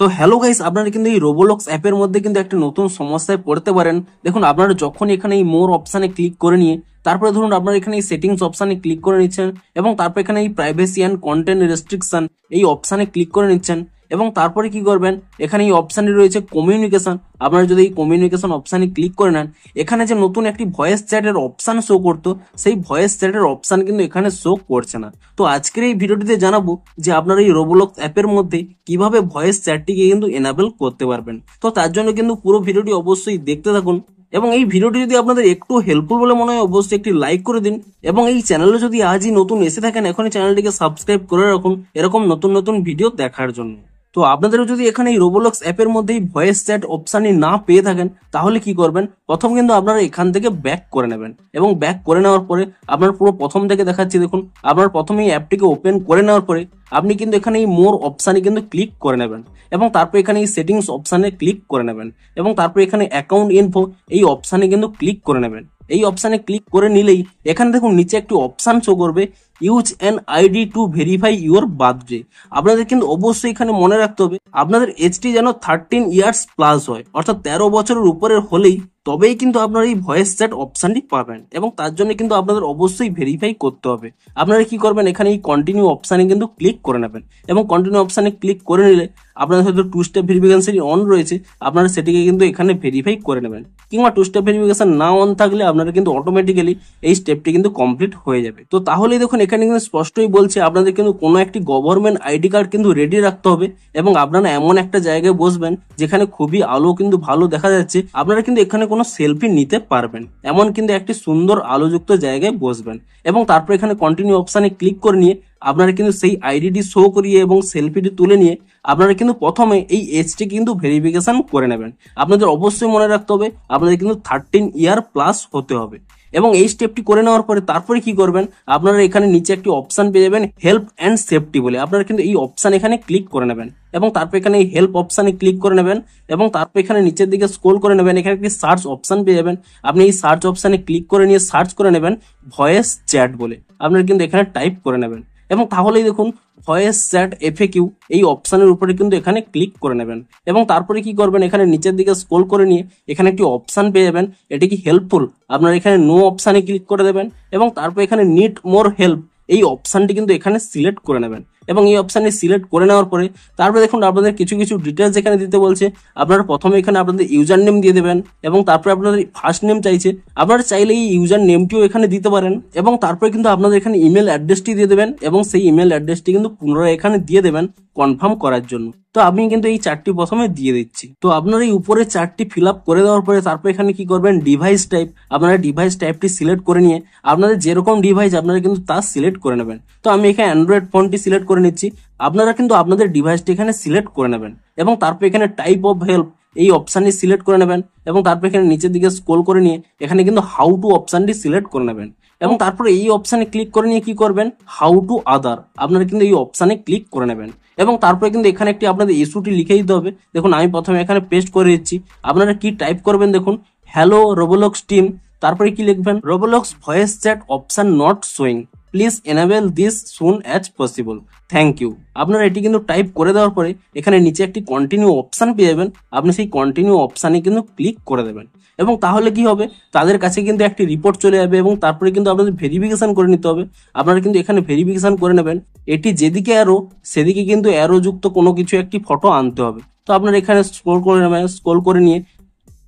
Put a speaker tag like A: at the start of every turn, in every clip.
A: তো hello guys, আপনারা কিন্তু এই রোবোলক্স অ্যাপের মধ্যে কিন্তু একটা নতুন সমস্যায় পড়তে পারেন। দেখুন, আপনারা যখন এখানে এই মোর অপশানে ক্লিক করে নিয়ে তারপরে ধরুন আপনারা এখানে এই সেটিংস অপশানে ক্লিক করে নিচ্ছেন এবং তারপর এখানে এই প্রাইভেসি অ্যান্ড কন্টেন্ট রেস্ট্রিকশন এই অপশানে ক্লিক করে নিচ্ছেন এবং তারপরে কি করবেন, এখানে এই অপশানে রয়েছে কমিউনিকেশন। আপনারা যদি এই কমিউনিকেশন অপশানে ক্লিক করে নেন, এখানে যে নতুন একটি ভয়েস চ্যাটের অপশান শো করতো, সেই ভয়েস চ্যাটের অপশান কিন্তু এখানে শো করছে না। তো আজকের এই ভিডিওটিতে জানাবো যে আপনারা এই রোবোলক্স অ্যাপের মধ্যে কিভাবে ভয়েস চ্যাটটিকে কিন্তু এনাবেল করতে পারবেন। তো তার জন্য কিন্তু পুরো ভিডিওটি অবশ্যই দেখতে থাকুন এবং এই ভিডিওটি যদি আপনাদের একটু হেল্পফুল বলে মনে হয় অবশ্যই একটি লাইক করে দিন এবং এই চ্যানেলে যদি আজই নতুন এসে থাকেন এখনই চ্যানেলটিকে সাবস্ক্রাইব করে রাখুন এরকম নতুন নতুন ভিডিও দেখার জন্য। তো আপনাদেরও যদি এখানে এই রোবোলক্স অ্যাপের মধ্যেই ভয়েস চ্যাট অপশানই না পেয়ে থাকেন তাহলে কি করবেন, প্রথম কিন্তু আপনারা এখান থেকে ব্যাক করে নেবেন এবং ব্যাক করে নেওয়ার পরে আপনার পুরো প্রথম থেকে দেখাচ্ছি, দেখুন আপনার প্রথমে এই অ্যাপটিকে ওপেন করে নেওয়ার পরে আপনি কিন্তু এখানে এই মোর অপশানে কিন্তু ক্লিক করে নেবেন এবং তারপর এখানে এই সেটিংস অপশানে ক্লিক করে নেবেন এবং তারপর এখানে অ্যাকাউন্ট ইনফো এই অপশানে কিন্তু ক্লিক করে নেবেন। এই অপশানে ক্লিক করে নিলেই এখানে দেখুন নিচে একটি অপশান শো করবে, use an ID to verify your birthday. আপনাদের কিন্তু অবশ্যই এখানে মনে রাখতে হবে আপনাদের এজটি যেন 13 ইয়ার্স প্লাস হয়, অর্থাৎ 13 বছরের উপরের হলেই তবেই কিন্তু আপনারা এই ভয়েস চ্যাট অপশানটি পাবেন এবং তার জন্য কিন্তু আপনাদের অবশ্যই ভেরিফাই করতে হবে। আপনারা কি করবেন, এখানে এই কন্টিনিউ অপশানে কিন্তু ক্লিক করে নেবেন এবং কন্টিনিউ অপশানে ক্লিক করে নিলে আপনাদের হয়তো 2 স্টেপ ভেরিফিকেশন অন রয়েছে, আপনারা সেটিকে কিন্তু এখানে ভেরিফাই করে নেবেন, কিংবা 2 স্টেপ ভেরিফিকেশন না অন থাকলে আপনারা কিন্তু অটোমেটিক্যালি এই স্টেপটি কিন্তু কমপ্লিট হয়ে যাবে। তো তাহলেই দেখুন এখানে কিন্তু স্পষ্টই বলছে আপনাদের কিন্তু কোনো একটি গভর্নমেন্ট আইডি কার্ড কিন্তু রেডি রাখতে হবে এবং আপনারা এমন একটা জায়গায় বসবেন যেখানে খুবই আলো কিন্তু ভালো দেখা যাচ্ছে, আপনারা কিন্তু এখানে কোনো সেলফি নিতে পারবেন এমন কিন্তু একটি সুন্দর আলোযুক্ত জায়গায় বসবেন এবং তারপর এখানে কন্টিনিউ অপশানে ক্লিক করে নিয়ে আপনারা কিন্তু সেই আইডিটি শো করিয়ে এবং সেলফিটি তুলে নিয়ে আপনারা কিন্তু প্রথমে এই এজটি কিন্তু ভেরিফিকেশন করে নেবেন। আপনাদের অবশ্যই মনে রাখতে হবে আপনাদের কিন্তু 13 ইয়ার প্লাস হতে হবে এবং এই স্টেপটি করে নেওয়ার পরে তারপরে কি করবেন, আপনারা এখানে নিচে একটি অপশান পেয়ে যাবেন হেল্প অ্যান্ড সেফটি বলে, আপনারা কিন্তু এই অপশান এখানে ক্লিক করে নেবেন এবং তারপর এখানে এই হেল্প অপশানে ক্লিক করে নেবেন এবং তারপর এখানে নিচের দিকে স্ক্রল করে নেবেন, এখানে একটি সার্চ অপশান পেয়ে যাবেন, আপনি এই সার্চ অপশানে ক্লিক করে নিয়ে সার্চ করে নেবেন ভয়েস চ্যাট বলে, আপনারা কিন্তু এখানে টাইপ করে নেবেন এবং তাহলেই দেখুন ভয়েস চ্যাট এফএকিউ এই অপশানের উপরে কিন্তু এখানে ক্লিক করে নেবেন এবং তারপরে কি করবেন, এখানে নিচের দিকে স্ক্রল করে নিয়ে এখানে একটি অপশান পেয়ে যাবেন, এটি কি হেল্পফুল, আপনারা এখানে নো অপশানে ক্লিক করে দেবেন এবং তারপর এখানে নিড মোর হেল্প এই অপশানটি কিন্তু এখানে সিলেক্ট করে নেবেন এবং এই অপশানটি সিলেক্ট করে নেওয়ার পরে তারপরে দেখুন আপনাদের কিছু কিছু ডিটেলস এখানে দিতে বলছে। আপনারা প্রথমে এখানে আপনাদের ইউজার নেম দিয়ে দেবেন এবং তারপরে আপনাদের ফার্স্ট নেম চাইছে, আপনারা চাইলে এই ইউজার নেমটিও এখানে দিতে পারেন এবং তারপরে কিন্তু আপনাদের এখানে ইমেল অ্যাড্রেসটি দিয়ে দেবেন এবং সেই ইমেল অ্যাড্রেসটি কিন্তু পুনরায় এখানে দিয়ে দেবেন কনফার্ম করার জন্য। তো আমি কিন্তু এই চারটি প্রথমে দিয়ে দিচ্ছি। তো আপনারা এই উপরে চারটি ফিল আপ করে দেওয়ার পরে তারপর এখানে কি করবেন, ডিভাইস টাইপ, আপনারা ডিভাইস টাইপটি সিলেক্ট করে নিয়ে আপনাদের যেরকম ডিভাইস আপনারা কিন্তু তা সিলেক্ট করে নেবেন। তো আমি এখানে অ্যান্ড্রয়েড ফোনটি সিলেক্ট করে নিচ্ছি, আপনারা কিন্তু আপনাদের ডিভাইসটি এখানে সিলেক্ট করে নেবেন এবং তারপর এখানে টাইপ অফ হেল্প এই অপশানটি সিলেক্ট করে নেবেন এবং তারপর এখানে নিচের দিকে স্ক্রল করে নিয়ে এখানে কিন্তু হাউ টু অপশানটি সিলেক্ট করে নেবেন এবং তারপরে এই অপশানে ক্লিক করে নিয়ে কি করবেন, হাউ টু আদার, আপনারা কিন্তু এই অপশানে ক্লিক করে নেবেন এবং তারপরে কিন্তু এখানে একটি আপনাদের ইস্যুটি লিখে দিতে হবে। দেখুন আমি প্রথমে এখানে পেস্ট করে দিচ্ছি, আপনারা কি টাইপ করবেন, দেখুন হ্যালো রোবোলক্স টিম, তারপরে কি লিখবেন, Roblox voice chat option not showing, please enable this soon as possible, thank you. আপনারা এটি কিন্তু টাইপ করে দেওয়ার পরে এখানে নিচে একটি কন্টিনিউ অপশান পেয়ে যাবেন, আপনি সেই কন্টিনিউ অপশানে কিন্তু ক্লিক করে দেবেন এবং তাহলে কি হবে, তাদের কাছে কিন্তু একটি রিপোর্ট চলে যাবে এবং তারপরে কিন্তু আপনাদের ভেরিফিকেশন করে নিতে হবে। আপনারা কিন্তু এখানে ভেরিফিকেশন করে নেবেন, এটি যেদিকে অ্যারো সেদিকে কিন্তু অ্যারো যুক্ত কোনো কিছু একটি ফটো আনতে হবে। তো আপনারা এখানে স্ক্রল করে নেবেন, স্ক্রল করে নিয়ে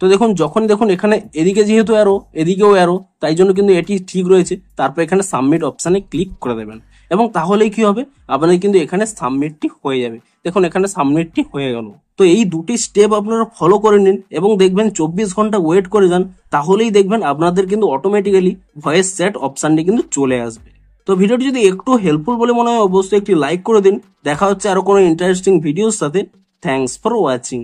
A: তো দেখুন যখন দেখুন এখানে এদিকে যেহেতু অ্যারো এদিকেও অ্যারো, তাই জন্য কিন্তু এটি ঠিক রয়েছে, তারপর এখানে সাবমিট অপশানে ক্লিক করে দেবেন এবং তাহলেই কি হবে, আপনাদের কিন্তু এখানে সাবমিটটি হয়ে যাবে। দেখুন এখানে সাবমিটটি হয়ে গেল। তো এই দুটি স্টেপ আপনারা ফলো করে নিন এবং দেখবেন 24 ঘন্টা ওয়েট করে যান, তাহলেই দেখবেন আপনাদের কিন্তু অটোমেটিক্যালি ভয়েস চ্যাট অপশানটি কিন্তু চলে আসবে। তো ভিডিওটি যদি একটু হেল্পফুল বলে মনে হয় অবশ্যই একটি লাইক করে দিন। দেখা হচ্ছে আরো কোনো ইন্টারেস্টিং ভিডিওর সাথে। Thanks for watching.